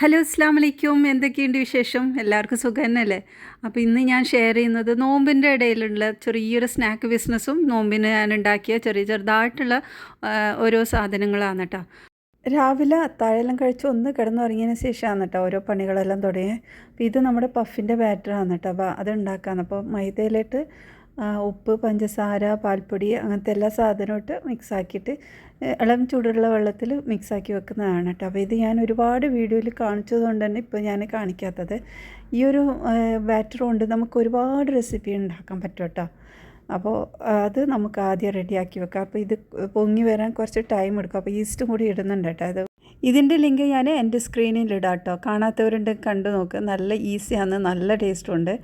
Hello അസ്സാം വലൈക്കും. എന്തൊക്കെയുണ്ട് വിശേഷം? എല്ലാവർക്കും സുഖം തന്നെയല്ലേ? അപ്പോൾ ഇന്ന് ഞാൻ ഷെയർ ചെയ്യുന്നത് നോമ്പിൻ്റെ ഇടയിലുള്ള ചെറിയൊരു സ്നാക്ക് ബിസിനസ്സും നോമ്പിന് ഞാൻ ഉണ്ടാക്കിയ ചെറുതായിട്ടുള്ള ഓരോ സാധനങ്ങളാണ് കേട്ടോ. രാവിലെ അത്താഴമെല്ലാം കഴിച്ച് ഒന്ന് കിടന്നുറങ്ങിയതിന് ശേഷമാണ് കേട്ടോ ഓരോ പണികളെല്ലാം തുടങ്ങിയത്. അപ്പോൾ ഇത് നമ്മുടെ പഫിൻ്റെ ബാറ്ററാണ് കേട്ടോ. അപ്പോൾ അത് ഉണ്ടാക്കാമെന്ന്. അപ്പോൾ മൈദയിലിട്ട് ഉപ്പ്, പഞ്ചസാര, പാൽപ്പൊടി അങ്ങനത്തെ എല്ലാ സാധനവും ഇട്ട് മിക്സാക്കിയിട്ട് ഇളം ചൂടുള്ള വെള്ളത്തിൽ മിക്സാക്കി വെക്കുന്നതാണ് കേട്ടോ. അപ്പോൾ ഇത് ഞാൻ ഒരുപാട് വീഡിയോയിൽ കാണിച്ചതുകൊണ്ട് തന്നെ ഇപ്പോൾ ഞാൻ കാണിക്കാത്തത്. ഈ ഒരു ബാറ്റർ കൊണ്ട് നമുക്ക് ഒരുപാട് റെസിപ്പി ഉണ്ടാക്കാൻ പറ്റും കേട്ടോ. അപ്പോൾ അത് നമുക്ക് ആദ്യം റെഡിയാക്കി വെക്കാം. അപ്പോൾ ഇത് പൊങ്ങി വരാൻ കുറച്ച് ടൈം എടുക്കും. അപ്പോൾ ഈസ്റ്റും കൂടി ഇടുന്നുണ്ട് കേട്ടോ. അത് ഇതിൻ്റെ ലിങ്ക് ഞാൻ എൻ്റെ സ്ക്രീനിൽ ഇടാം കേട്ടോ. കാണാത്തവരുണ്ട് കണ്ടു നോക്ക്. നല്ല ഈസിയാണ്, നല്ല ടേസ്റ്റുണ്ട്.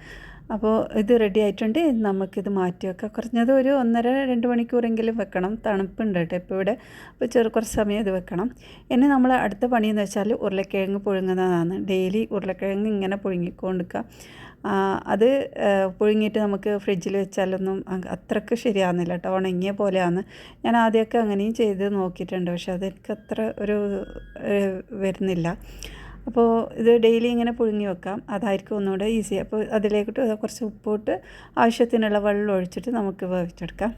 അപ്പോൾ ഇത് റെഡി ആയിട്ടുണ്ട്. നമുക്കിത് മാറ്റി വെക്കാം. കുറഞ്ഞത് ഒരു 1.5-2 മണിക്കൂറെങ്കിലും വെക്കണം. തണുപ്പുണ്ട് കേട്ടോ ഇപ്പോൾ ഇവിടെ. അപ്പോൾ കുറച്ച് സമയം ഇത് വെക്കണം. ഇനി നമ്മൾ അടുത്ത പണിയെന്ന് വെച്ചാൽ ഉരുളക്കിഴങ്ങ് പുഴുങ്ങുന്നതാണ്. ഡെയിലി ഉരുളക്കിഴങ്ങ് ഇങ്ങനെ പുഴുങ്ങിക്കൊണ്ടിരിക്കുക. അത് പുഴുങ്ങിയിട്ട് നമുക്ക് ഫ്രിഡ്ജിൽ വെച്ചാലൊന്നും അത്രയ്ക്ക് ശരിയാകുന്നില്ല കേട്ടോ. ഉണങ്ങിയ പോലെയാണ്. ഞാൻ ആദ്യമൊക്കെ അങ്ങനെയും ചെയ്ത് നോക്കിയിട്ടുണ്ട്. പക്ഷെ അതെനിക്ക് അത്ര ഒരു വരുന്നില്ല. അപ്പോൾ ഇത് ഡെയിലി ഇങ്ങനെ പുഴുങ്ങി വെക്കാം. അതായിരിക്കും ഒന്നുകൂടെ ഈസി. അപ്പോൾ അതിലേക്കിട്ട് കുറച്ച് ഉപ്പിട്ട് ആവശ്യത്തിനുള്ള വെള്ളം ഒഴിച്ചിട്ട് നമുക്ക് വേവിച്ചെടുക്കാം.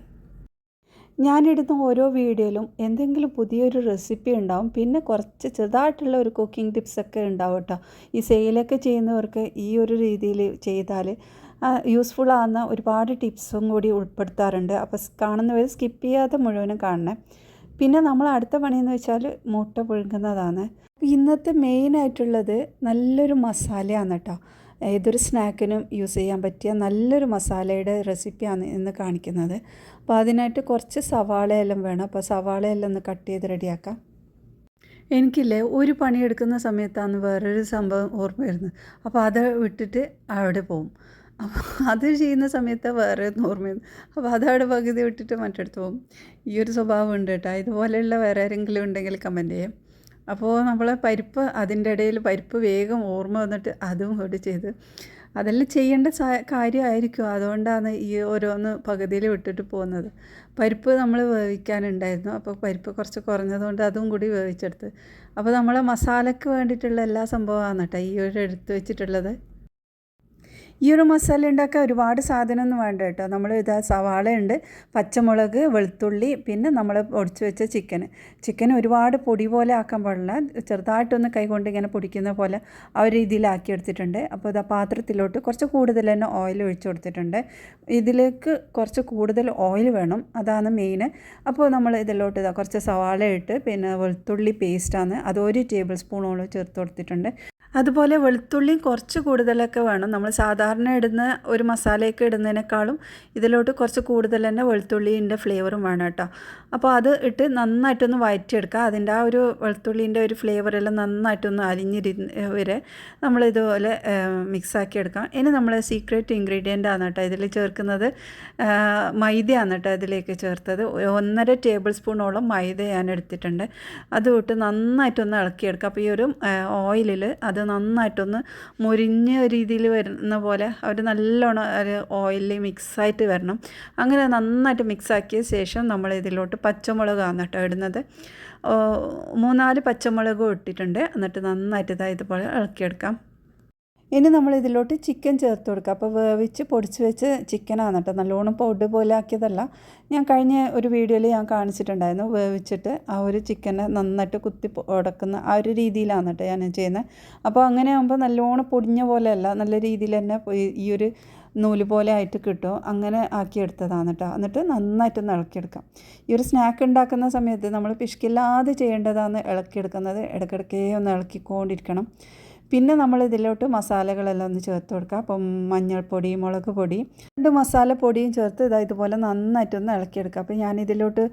ഞാനിടുന്ന ഓരോ വീഡിയോയിലും എന്തെങ്കിലും പുതിയൊരു റെസിപ്പി ഉണ്ടാവും. പിന്നെ കുറച്ച് ചെറുതായിട്ടുള്ള ഒരു കുക്കിംഗ് ടിപ്സൊക്കെ ഉണ്ടാവും കേട്ടോ. ഈ സെയിലൊക്കെ ചെയ്യുന്നവർക്ക് ഈ ഒരു രീതിയിൽ ചെയ്താൽ യൂസ്ഫുൾ ആകുന്ന ഒരുപാട് ടിപ്സും കൂടി ഉൾപ്പെടുത്താറുണ്ട്. അപ്പോൾ കാണുന്നവർ സ്കിപ്പ് ചെയ്യാതെ മുഴുവനും കാണണേ. പിന്നെ നമ്മൾ അടുത്ത പണിയെന്ന് വെച്ചാൽ മുട്ട പുഴുങ്ങുന്നതാണ്. ഇന്നത്തെ മെയിനായിട്ടുള്ളത് നല്ലൊരു മസാലയാണ് കേട്ടോ. ഏതൊരു സ്നാക്കിനും യൂസ് ചെയ്യാൻ പറ്റിയ നല്ലൊരു മസാലയുടെ റെസിപ്പിയാണ് ഇന്ന് കാണിക്കുന്നത്. അപ്പോൾ അതിനായിട്ട് കുറച്ച് സവാളയെല്ലാം വേണം. അപ്പോൾ സവാളയെല്ലാം ഒന്ന് കട്ട് ചെയ്ത് റെഡിയാക്കാം. എനിക്കില്ലേ ഒരു പണിയെടുക്കുന്ന സമയത്താണ് വേറൊരു സംഭവം ഓർമ്മ വരുന്നത്. അപ്പോൾ അത് വിട്ടിട്ട് അവിടെ പോവും. അപ്പോൾ അത് ചെയ്യുന്ന സമയത്ത് വേറെ ഒന്നും ഓർമ്മ വരുന്നു. അപ്പോൾ അതവിടെ പകുതി വിട്ടിട്ട് മറ്റെടുത്ത് പോകും. ഈ ഒരു സ്വഭാവം ഉണ്ട് കേട്ടോ. ഇതുപോലെയുള്ള വേറെ ആരെങ്കിലും ഉണ്ടെങ്കിൽ കമൻറ്റ് ചെയ്യാം. അപ്പോൾ നമ്മൾ പരിപ്പ് അതിൻ്റെ ഇടയിൽ പരിപ്പ് വേഗം ഓർമ്മ വന്നിട്ട് അതും കൂടി ചെയ്ത് അതെല്ലാം ചെയ്യേണ്ട കാര്യമായിരിക്കും. അതുകൊണ്ടാണ് ഈ ഓരോന്ന് പകുതിയിൽ വിട്ടിട്ട് പോകുന്നത്. പരിപ്പ് നമ്മൾ വേവിക്കാനുണ്ടായിരുന്നു. അപ്പോൾ പരിപ്പ് കുറച്ച് കുറഞ്ഞതുകൊണ്ട് അതും കൂടി വേവിച്ചെടുത്ത്. അപ്പോൾ നമ്മളെ മസാലയ്ക്ക് വേണ്ടിയിട്ടുള്ള എല്ലാ സംഭവമാണ് കേട്ടോ ഈ ഒരു എടുത്ത് വെച്ചിട്ടുള്ളത്. ഈ ഒരു മസാല ഉണ്ടാക്കാൻ ഒരുപാട് സാധനമൊന്നും വേണ്ട കേട്ടോ. നമ്മൾ സവാളയുണ്ട്, പച്ചമുളക്, വെളുത്തുള്ളി, പിന്നെ നമ്മൾ പൊടിച്ച് വെച്ച ചിക്കൻ ഒരുപാട് പൊടി പോലെ ആക്കാൻ പാടില്ല. ചെറുതായിട്ടൊന്ന് കൈകൊണ്ട് ഇങ്ങനെ പൊടിക്കുന്ന പോലെ ആ ഒരു രീതിയിലാക്കി എടുത്തിട്ടുണ്ട്. അപ്പോൾ ഇതാ പാത്രത്തിലോട്ട് കുറച്ച് കൂടുതൽ തന്നെ ഓയിൽ ഒഴിച്ച് കൊടുത്തിട്ടുണ്ട്. ഇതിലേക്ക് കുറച്ച് കൂടുതൽ ഓയിൽ വേണം, അതാണ് മെയിൻ. അപ്പോൾ നമ്മൾ ഇതിലോട്ട് കുറച്ച് സവാള ഇട്ട് പിന്നെ വെളുത്തുള്ളി പേസ്റ്റാണ് അത് 1 ടേബിൾ സ്പൂണോളം ചേർത്ത് കൊടുത്തിട്ടുണ്ട്. അതുപോലെ വെളുത്തുള്ളിയും കുറച്ച് കൂടുതലൊക്കെ വേണം. നമ്മൾ സാധാരണ ഇടുന്ന ഒരു മസാലയൊക്കെ ഇടുന്നതിനേക്കാളും ഇതിലോട്ട് കുറച്ച് കൂടുതൽ തന്നെ വെളുത്തുള്ളീൻ്റെ ഫ്ലേവറും വേണം കേട്ടോ. അപ്പോൾ അത് ഇട്ട് നന്നായിട്ടൊന്ന് വഴറ്റിയെടുക്കുക. അതിൻ്റെ ആ ഒരു വെളുത്തുള്ളീൻ്റെ ഒരു ഫ്ലേവറെല്ലാം നന്നായിട്ടൊന്ന് അലിഞ്ഞിരുന്ന് വരെ നമ്മളിതുപോലെ മിക്സാക്കി എടുക്കാം. ഇനി നമ്മൾ സീക്രട്ട് ഇൻഗ്രീഡിയൻ്റ് ആണ് കേട്ടോ ഇതിൽ ചേർക്കുന്നത്. മൈദയാണ് കേട്ടോ ഇതിലേക്ക് ചേർത്തത്. 1.5 ടേബിൾ സ്പൂണോളം മൈദ ഞാൻ എടുത്തിട്ടുണ്ട്. അത് ഇട്ട് നന്നായിട്ടൊന്ന് ഇളക്കിയെടുക്കുക. അപ്പോൾ ഈ ഒരു ഓയിലിൽ അത് നന്നായിട്ടൊന്ന് മുരിഞ്ഞ രീതിയിൽ വരുന്ന പോലെ അവർ നല്ലോണം ഒരു ഓയിലിൽ മിക്സായിട്ട് വരണം. അങ്ങനെ നന്നായിട്ട് മിക്സാക്കിയ ശേഷം നമ്മൾ ഇതിലോട്ട് പച്ചമുളകാണ് കേട്ടോ ഇടുന്നത്. 3-4 പച്ചമുളകും ഇട്ടിട്ടുണ്ട്. എന്നിട്ട് നന്നായിട്ട് ഇതുപോലെ ഇളക്കിയെടുക്കാം. ഇനി നമ്മൾ ഇതിലോട്ട് ചിക്കൻ ചേർത്ത് കൊടുക്കുക. അപ്പോൾ വേവിച്ച് പൊടിച്ച് വെച്ച് ചിക്കനാണ് കേട്ടോ. നല്ലോണം പൗഡർ പോലെ ആക്കിയതല്ല. ഞാൻ കഴിഞ്ഞ ഒരു വീഡിയോയിൽ ഞാൻ കാണിച്ചിട്ടുണ്ടായിരുന്നു. വേവിച്ചിട്ട് ആ ഒരു ചിക്കനെ നന്നായിട്ട് കുത്തി ഉടക്കുന്ന ആ ഒരു രീതിയിലാണ് കേട്ടോ ഞാൻ ചെയ്യുന്നത്. അപ്പോൾ അങ്ങനെ ആകുമ്പോൾ നല്ലോണം പൊടിഞ്ഞ പോലെയല്ല, നല്ല രീതിയിൽ തന്നെ ഈ ഒരു നൂല് പോലെ ആയിട്ട് കിട്ടും. അങ്ങനെ ആക്കിയെടുത്തതാണ് കേട്ടോ. എന്നിട്ട് നന്നായിട്ടൊന്ന് ഇളക്കിയെടുക്കാം. ഈ ഒരു സ്നാക്ക് ഉണ്ടാക്കുന്ന സമയത്ത് നമ്മൾ പിശുക്കില്ലാതെ ചെയ്യേണ്ടതാണ് ഇളക്കിയെടുക്കുന്നത്. ഇടയ്ക്കിടയ്ക്കേ ഒന്ന് ഇളക്കിക്കൊണ്ടിരിക്കണം. പിന്നെ നമ്മൾ ഇതിലോട്ട് മസാലകളെല്ലാം ഒന്ന് ചേർത്ത് കൊടുക്കുക. അപ്പം മഞ്ഞൾപ്പൊടി, മുളക് പൊടി, 2 മസാലപ്പൊടിയും ചേർത്ത് ഇതുപോലെ നന്നായിട്ടൊന്ന് ഇളക്കിയെടുക്കുക. അപ്പോൾ ഞാനിതിലോട്ട്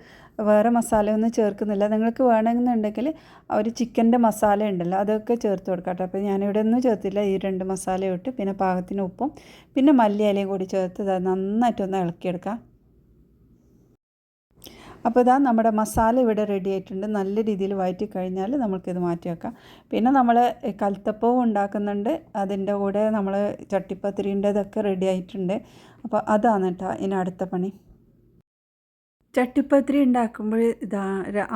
വേറെ മസാലയൊന്നും ചേർക്കുന്നില്ല. നിങ്ങൾക്ക് വേണമെന്നുണ്ടെങ്കിൽ ആ ഒരു ചിക്കൻ്റെ മസാല ഉണ്ടല്ലോ അതൊക്കെ ചേർത്ത് കൊടുക്കാം കേട്ടോ. അപ്പോൾ ഞാനിവിടെ ഒന്നും ചേർത്തില്ല. ഈ 2 മസാല ഇട്ട് പിന്നെ പാകത്തിന് ഉപ്പും പിന്നെ മല്ലിയിലയും കൂടി ചേർത്ത് നന്നായിട്ടൊന്ന് ഇളക്കിയെടുക്കാം. അപ്പോൾ നമ്മുടെ മസാല ഇവിടെ റെഡി ആയിട്ടുണ്ട്. നല്ല രീതിയിൽ വഴറ്റി കഴിഞ്ഞാൽ നമുക്കിത് മാറ്റി വെക്കാം. പിന്നെ നമ്മൾ കൽത്തപ്പവും ഉണ്ടാക്കുന്നുണ്ട്. അതിൻ്റെ കൂടെ നമ്മൾ ചട്ടിപ്പത്തിരിൻ്റെതൊക്കെ റെഡി ആയിട്ടുണ്ട്. അപ്പോൾ അതാണ് കേട്ടോ ഇനി അടുത്ത പണി. ചട്ടിപ്പത്തിരി ഉണ്ടാക്കുമ്പോൾ ഇതാ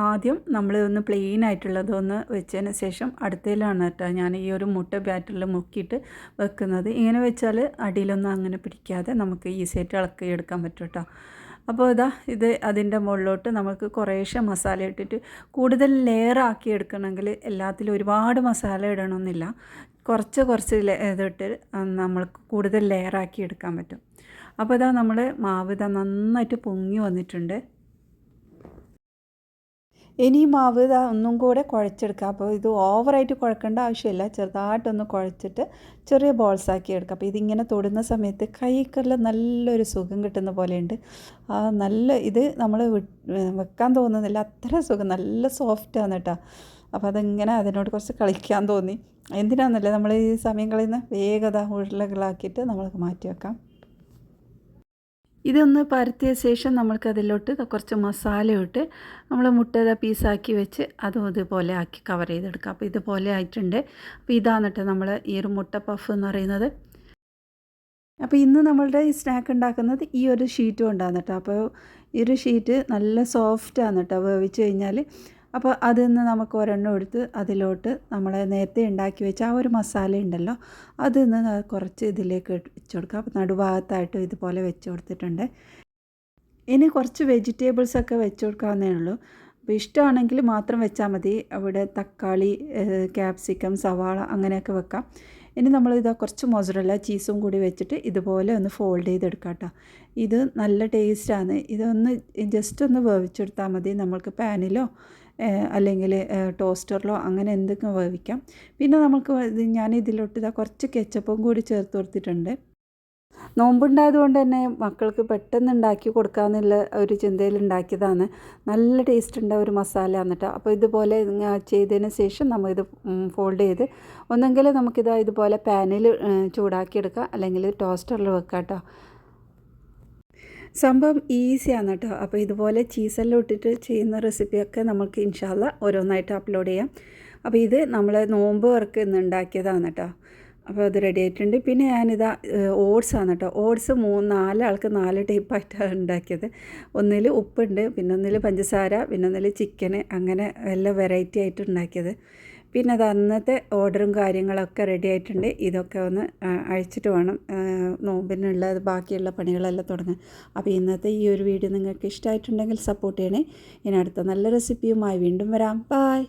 ആദ്യം നമ്മൾ ഒന്ന് പ്ലെയിൻ ആയിട്ടുള്ളതൊന്ന് വെച്ചതിന് ശേഷം അടുത്തതിലാണ് കേട്ടോ ഞാൻ ഈ ഒരു മുട്ട ബാറ്ററിൽ മുക്കിയിട്ട് വെക്കുന്നത്. ഇങ്ങനെ വെച്ചാൽ അടിയിലൊന്നും അങ്ങനെ പിടിക്കാതെ നമുക്ക് ഈസി ആയിട്ട് ഇളക്കി എടുക്കാൻ പറ്റും കേട്ടോ. അപ്പോൾ ഇത് അതിൻ്റെ മുകളിലോട്ട് നമുക്ക് കുറേശ്ശെ മസാല ഇട്ടിട്ട് കൂടുതൽ ലെയർ ആക്കി എടുക്കണമെങ്കിൽ എല്ലാത്തിലും ഒരുപാട് മസാല ഇടണമെന്നില്ല. കുറച്ച് കുറച്ച് ഇതിട്ട് നമ്മൾക്ക് കൂടുതൽ ലെയർ ആക്കി എടുക്കാൻ പറ്റും. അപ്പോൾ നമ്മൾ മാവ് നന്നായിട്ട് പൊങ്ങി വന്നിട്ടുണ്ട്. ഇനി മാവ് ഒന്നും കൂടെ കുഴച്ചെടുക്കുക. അപ്പോൾ ഇത് ഓവറായിട്ട് കുഴക്കേണ്ട ആവശ്യമില്ല, ചെറുതായിട്ടൊന്ന് കുഴച്ചിട്ട് ചെറിയ ബോൾസാക്കി എടുക്കുക. അപ്പോൾ ഇതിങ്ങനെ തൊടുന്ന സമയത്ത് കൈക്കെല്ലാം നല്ലൊരു സുഖം കിട്ടുന്ന പോലെയുണ്ട്. ഇത് നമ്മൾ വെക്കാൻ തോന്നുന്നില്ല, അത്ര സുഖം, നല്ല സോഫ്റ്റാണ് കേട്ടോ. അപ്പോൾ അതിങ്ങനെ അതിനോട് കുറച്ച് കളിക്കാൻ തോന്നി. എന്തിനാണെന്നല്ലേ നമ്മൾ ഈ സമയം കളയുന്ന വേഗത ഉരുളകളാക്കിയിട്ട് നമ്മൾക്ക് മാറ്റി വെക്കാം. ഇതൊന്ന് പരത്തിയ ശേഷം നമ്മൾക്കതിലോട്ട് കുറച്ച് മസാല ഇട്ട് നമ്മൾ മുട്ട പീസാക്കി വെച്ച് അതും ഇതുപോലെ ആക്കി കവർ ചെയ്തെടുക്കാം. അപ്പോൾ ഇതുപോലെ ആയിട്ടുണ്ട്. അപ്പോൾ ഇതാണ് കേട്ടോ നമ്മൾ ഈ ഒരു മുട്ട പഫ് എന്ന് പറയുന്നത്. അപ്പോൾ ഇന്ന് നമ്മളുടെ ഈ സ്നാക്ക് ഉണ്ടാക്കുന്നത് ഈ ഒരു ഷീറ്റ് കൊണ്ടാണ് കേട്ടോ. അപ്പോൾ ഈ ഒരു ഷീറ്റ് നല്ല സോഫ്റ്റാണ് കേട്ടോ വേവിച്ച് കഴിഞ്ഞാൽ. അപ്പോൾ അതിൽ നിന്ന് നമുക്ക് ഒരെണ്ണം എടുത്ത് അതിലോട്ട് നമ്മൾ നേരത്തെ ഉണ്ടാക്കി വെച്ച ആ ഒരു മസാല ഉണ്ടല്ലോ അതിൽ നിന്ന് കുറച്ച് ഇതിലേക്ക് വെച്ച് കൊടുക്കുക. അപ്പോൾ നടുഭാഗത്തായിട്ട് ഇതുപോലെ വെച്ച് കൊടുത്തിട്ടുണ്ട്. ഇനി കുറച്ച് വെജിറ്റബിൾസൊക്കെ വെച്ച് കൊടുക്കാവുന്നേ ഉള്ളൂ. അപ്പോൾ ഇഷ്ടമാണെങ്കിൽ മാത്രം വെച്ചാൽ മതി. അവിടെ തക്കാളി, ക്യാപ്സിക്കം, സവാള അങ്ങനെയൊക്കെ വെക്കാം. ഇനി കുറച്ച് മൊസറല്ല ചീസും കൂടി വെച്ചിട്ട് ഇതുപോലെ ഒന്ന് ഫോൾഡ് ചെയ്തെടുക്കാം കേട്ടോ. ഇത് നല്ല ടേസ്റ്റാണ്. ഇതൊന്ന് ജസ്റ്റ് ഒന്ന് വേവിച്ചെടുത്താൽ മതി. നമ്മൾക്ക് പാനിലോ അല്ലെങ്കിൽ ടോസ്റ്ററിലോ അങ്ങനെ എന്തൊക്കെ വേവിക്കാം. പിന്നെ ഞാൻ ഇതിലോട്ട് കുറച്ച് കെച്ചപ്പും കൂടി ചേർത്ത് കൊടുത്തിട്ടുണ്ട്. നോമ്പുണ്ടായത് കൊണ്ട് തന്നെ മക്കൾക്ക് പെട്ടെന്ന് ഉണ്ടാക്കി കൊടുക്കാമെന്നുള്ള ഒരു ചിന്തയിൽ ഉണ്ടാക്കിയതാണ്. നല്ല ടേസ്റ്റ് ഉണ്ട് ഒരു മസാല എന്നിട്ട്. അപ്പോൾ ഇതുപോലെ ചെയ്തതിന് ശേഷം നമ്മളിത് ഫോൾഡ് ചെയ്ത് ഒന്നെങ്കിൽ ഇതുപോലെ പാനിൽ ചൂടാക്കിയെടുക്കാം, അല്ലെങ്കിൽ ടോസ്റ്ററിൽ വെക്കാം കേട്ടോ. സംഭവം ഈസിയാണ് കേട്ടോ. അപ്പോൾ ഇതുപോലെ ചീസെല്ലാം ഇട്ടിട്ട് ചെയ്യുന്ന റെസിപ്പിയൊക്കെ നമുക്ക് ഇൻഷാ അല്ലാ ഓരോന്നായിട്ട് അപ്ലോഡ് ചെയ്യാം. അപ്പോൾ ഇത് നമ്മൾ നോമ്പ് വർക്ക് ഇന്ന് ഉണ്ടാക്കിയതാണ് കേട്ടോ. അപ്പോൾ അത് റെഡി ആയിട്ടുണ്ട്. പിന്നെ ഓട്സാണ് കേട്ടോ. ഓട്സ് 4 ആൾക്ക് 4 ടൈപ്പായിട്ടാണ് ഉണ്ടാക്കിയത്. ഒന്നിൽ ഉപ്പുണ്ട്, പിന്നെ ഒന്നിൽ പഞ്ചസാര, പിന്നെ ഒന്നിൽ ചിക്കന്, അങ്ങനെ എല്ലാം വെറൈറ്റി ആയിട്ട് ഉണ്ടാക്കിയത്. പിന്നെ അന്നത്തെ ഓർഡറും കാര്യങ്ങളൊക്കെ റെഡി ആയിട്ടുണ്ട്. ഇതൊക്കെ ഒന്ന് അഴിച്ചിട്ട് വേണം നോമ്പിനുള്ള ബാക്കിയുള്ള പണികളെല്ലാം തുടങ്ങാൻ. അപ്പോൾ ഇന്നത്തെ ഈ ഒരു വീഡിയോ നിങ്ങൾക്ക് ഇഷ്ടമായിട്ടുണ്ടെങ്കിൽ സപ്പോർട്ട് ചെയ്യണേ. ഇനി അടുത്ത നല്ല റെസിപ്പിയുമായി വീണ്ടും വരാം. ബൈ.